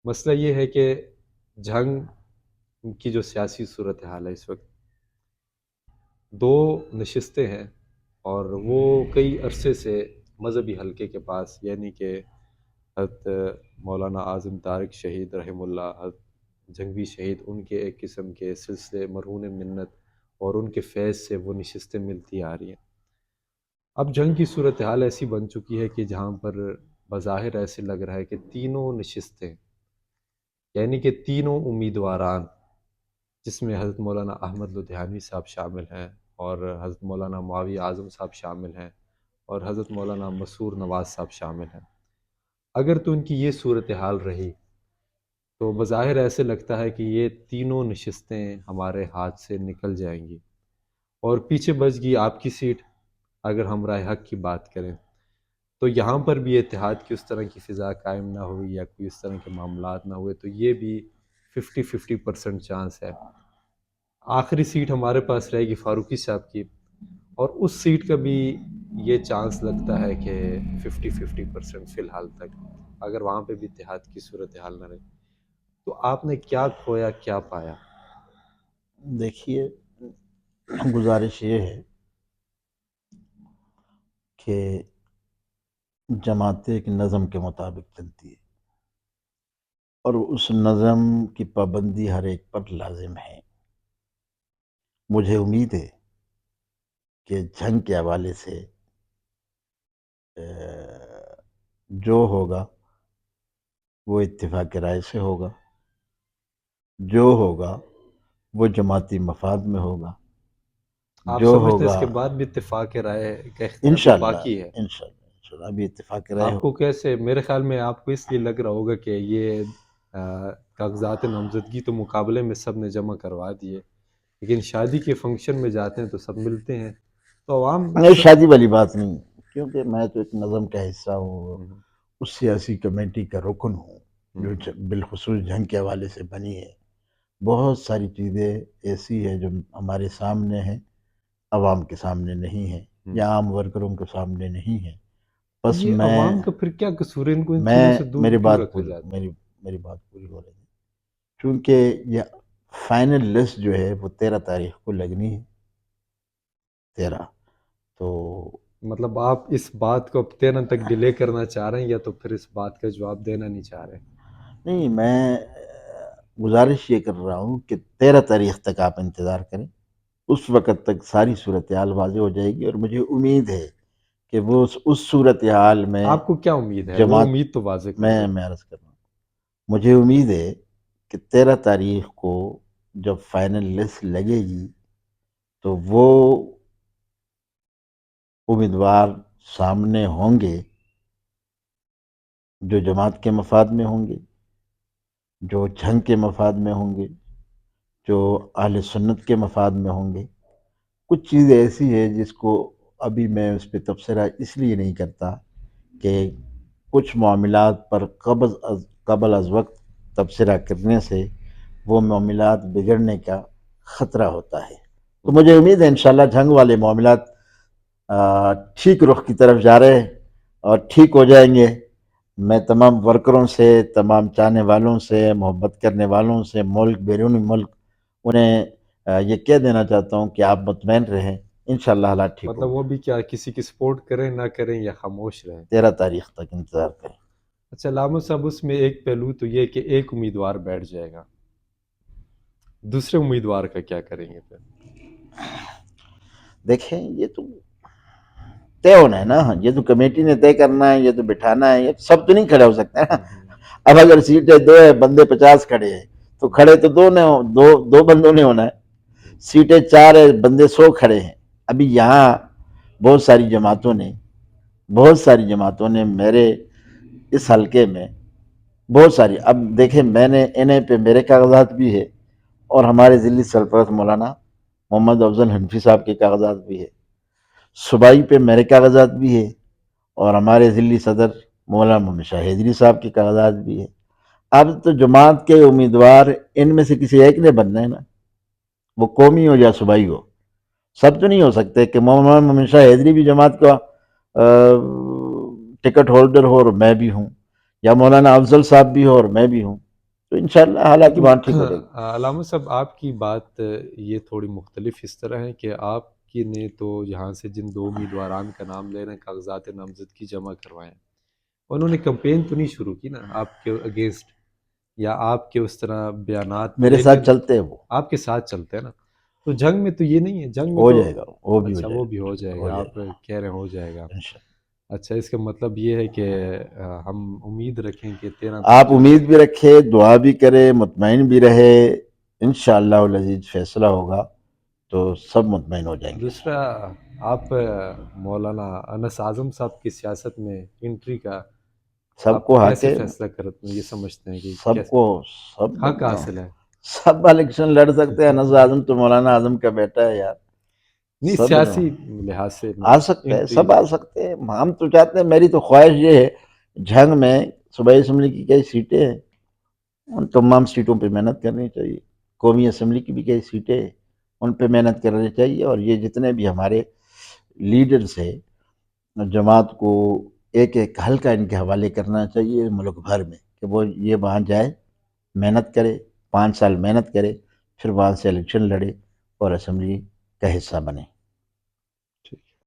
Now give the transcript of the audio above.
مسئلہ یہ ہے کہ جنگ کی جو سیاسی صورتحال ہے اس وقت، دو نشستیں ہیں اور وہ کئی عرصے سے مذہبی حلقے کے پاس، یعنی کہ حضرت مولانا اعظم طارق شہید رحم اللہ، حضرت جنگوی شہید، ان کے ایک قسم کے سلسلے مرہون منت اور ان کے فیض سے وہ نشستیں ملتی آ رہی ہیں۔ اب جنگ کی صورتحال ایسی بن چکی ہے کہ جہاں پر بظاہر ایسے لگ رہا ہے کہ تینوں نشستیں، یعنی کہ تینوں امیدواران، جس میں حضرت مولانا احمد لدھیانوی صاحب شامل ہیں اور حضرت مولانا معاویہ اعظم صاحب شامل ہیں اور حضرت مولانا مسرور نواز صاحب شامل ہیں، اگر تو ان کی یہ صورتحال رہی تو بظاہر ایسے لگتا ہے کہ یہ تینوں نشستیں ہمارے ہاتھ سے نکل جائیں گی اور پیچھے بچ گئی آپ کی سیٹ۔ اگر ہم رائے حق کی بات کریں تو یہاں پر بھی اتحاد کی اس طرح کی فضا قائم نہ ہوئی یا کوئی اس طرح کے معاملات نہ ہوئے تو یہ بھی 50% چانس ہے۔ آخری سیٹ ہمارے پاس رہے گی فاروقی صاحب کی، اور اس سیٹ کا بھی یہ چانس لگتا ہے کہ 50% فی الحال تک، اگر وہاں پہ بھی اتحاد کی صورتحال نہ رہی تو آپ نے کیا کھویا کیا پایا؟ دیکھیے، گزارش یہ ہے کہ جماعت ایک نظم کے مطابق چلتی ہے اور اس نظم کی پابندی ہر ایک پر لازم ہے۔ مجھے امید ہے کہ جنگ کے حوالے سے جو ہوگا وہ اتفاق رائے سے ہوگا، جو ہوگا وہ جماعتی مفاد میں ہوگا، آپ جو سمجھتے ہیں اس ہوگا کے بعد بھی اتفاق رائے کا اختیار ابھی انشاءاللہ باقی ہے؟ انشاءاللہ ابھی اتفاق رائے آپ کو کیسے، میرے خیال میں آپ کو اس لیے لگ رہا ہوگا کہ یہ کاغذات نامزدگی تو مقابلے میں سب نے جمع کروا دیے، لیکن شادی کے فنکشن میں جاتے ہیں تو سب ملتے ہیں تو عوام نہیں، شادی والی بات نہیں، کیونکہ میں تو ایک نظم کا حصہ ہوں، اس سیاسی کمیٹی کا رکن ہوں جو بالخصوص جنگ کے حوالے سے بنی ہے۔ بہت ساری چیزیں ایسی ہیں جو ہمارے سامنے ہیں، عوام کے سامنے نہیں ہیں یا عام ورکروں کے سامنے نہیں ہیں۔ بس یہ عوام کا پھر کیا قصور ہے؟ ان کو ان چیزوں سے دور میری کیوں بات رکھا پوری جاتا ہے؟ میری بات پوری ہو رہی ہے، چونکہ یہ فائنل لسٹ جو ہے وہ 13 تاریخ کو لگنی ہے، 13 تو مطلب آپ اس بات کو اب 13 تک ڈیلے کرنا چاہ رہے ہیں یا تو پھر اس بات کا جواب دینا نہیں چاہ رہے؟ نہیں، میں گزارش یہ کر رہا ہوں کہ 13 تاریخ تک آپ انتظار کریں، اس وقت تک ساری صورتحال واضح ہو جائے گی اور مجھے امید ہے کہ وہ اس صورتحال میں آپ کو کیا امید ہے؟ وہ جماعت امید تو واضح کر میں دیں۔ عرض کر رہا ہوں، مجھے امید ہے کہ 13 تاریخ کو جب فائنل لسٹ لگے گی تو وہ امیدوار سامنے ہوں گے جو جماعت کے مفاد میں ہوں گے، جو جنگ کے مفاد میں ہوں گے، جو اہل سنت کے مفاد میں ہوں گے۔ کچھ چیزیں ایسی ہے جس کو ابھی میں اس پہ تبصرہ اس لیے نہیں کرتا کہ کچھ معاملات پر قبل از وقت تبصرہ کرنے سے وہ معاملات بگڑنے کا خطرہ ہوتا ہے۔ تو مجھے امید ہے انشاءاللہ جنگ والے معاملات ٹھیک رخ کی طرف جا رہے ہیں اور ٹھیک ہو جائیں گے۔ میں تمام ورکروں سے، تمام چاہنے والوں سے، محبت کرنے والوں سے، ملک بیرون ملک، انہیں یہ کہہ دینا چاہتا ہوں کہ آپ مطمئن رہیں، انشاءاللہ حالات ٹھیک مطلب ہوں گے۔ وہ بھی کیا کسی کی سپورٹ کریں نہ کریں یا خاموش رہیں؟ 13 تاریخ تک انتظار کریں۔ اچھا علامہ صاحب، اس میں ایک پہلو تو یہ کہ ایک امیدوار بیٹھ جائے گا، دوسرے امیدوار کا کیا کریں گے پھر؟ دیکھیں، یہ تو طے ہونا ہے نا، یہ تو کمیٹی نے طے کرنا ہے، یہ تو بٹھانا ہے، یہ سب تو نہیں کھڑے ہو سکتے نا۔ اب اگر سیٹیں 2 ہے، بندے 50 کھڑے ہیں تو کھڑے تو دو بندوں نے ہونا ہے۔ سیٹیں 4 ہے، بندے 100 کھڑے ہیں۔ ابھی یہاں بہت ساری جماعتوں نے میرے اس حلقے میں بہت ساری، اب دیکھیں میں نے NA پہ میرے کاغذات بھی ہے اور ہمارے ذلی سرپرست مولانا محمد افضل حنفی صاحب کے کاغذات بھی ہے، صوبائی پہ میرے کاغذات بھی ہے اور ہمارے ذلی صدر مولانا محمد شاہ حیدری صاحب کے کاغذات بھی ہے۔ اب تو جماعت کے امیدوار ان میں سے کسی ایک نے بننا ہے نا، وہ قومی ہو یا صوبائی ہو، سب تو نہیں ہو سکتے کہ مولانا محمد شاہ حیدری بھی جماعت کا ٹکٹ ہولڈر ہو اور میں بھی ہوں، یا مولانا افضل صاحب بھی ہو اور میں بھی ہوں۔ تو انشاءاللہ حالات لیکن وہاں ٹھیک ہو جائے گی۔ علامہ صاحب آپ کی بات یہ تھوڑی مختلف اس طرح ہے کہ آپ کی نے تو یہاں سے جن 2 امیدواران کا نام لے رہے ہیں کاغذات نامزدگی جمع کروائے ہیں، انہوں نے کمپین تو نہیں شروع کی نا آپ کے اگینسٹ، یا آپ کے اس طرح بیانات میرے لیکن ساتھ چلتے ہیں وہ، آپ کے ساتھ چلتے ہیں نا، تو جنگ میں تو یہ نہیں ہے، جنگ میں ہو تو جائے گا، وہ بھی ہو اچھا جائے وہ گا، بھی ہو جائے ہو گا، جائے آپ کہہ رہے ہیں ہو جائے گا۔ گا انشاءاللہ۔ اچھا اس کا مطلب یہ ہے کہ ہم امید رکھیں کہ 13 آپ تک جو امید بھی رکھے، دعا بھی کرے، مطمئن بھی رہے، انشاءاللہ العزیز فیصلہ ہوگا تو سب مطمئن ہو جائیں گے۔ دوسرا آپ مولانا انس اعظم صاحب کی سیاست میں انٹری کا سب آپ کو حق کیسے ہے، فیصلہ کرتے ہیں، یہ سمجھتے ہیں کہ سب کیسے کو، سب حق حاصل ہے؟ سب الیکشن لڑ سکتے ہیں۔ انس اعظم تو مولانا اعظم کا بیٹا ہے یار، نہیں سب سیاسی لحاظ سے آ سکتے ہیں، انٹری سب آ سکتے ہیں۔ ہم تو چاہتے ہیں، میری تو خواہش یہ ہے جھنگ میں صوبائی اسمبلی کی کئی سیٹیں ہیں، ان تمام سیٹوں پہ محنت کرنی چاہیے۔ قومی اسمبلی کی بھی کئی سیٹیں ہیں، ان پہ محنت کرنی چاہیے، اور یہ جتنے بھی ہمارے لیڈرز ہیں جماعت کو ایک ایک حلقہ ان کے حوالے کرنا چاہیے ملک بھر میں، کہ وہ یہ وہاں جائے، محنت کرے، 5 سال محنت کرے، پھر وہاں سے الیکشن لڑے اور اسمبلی کا حصہ بنے۔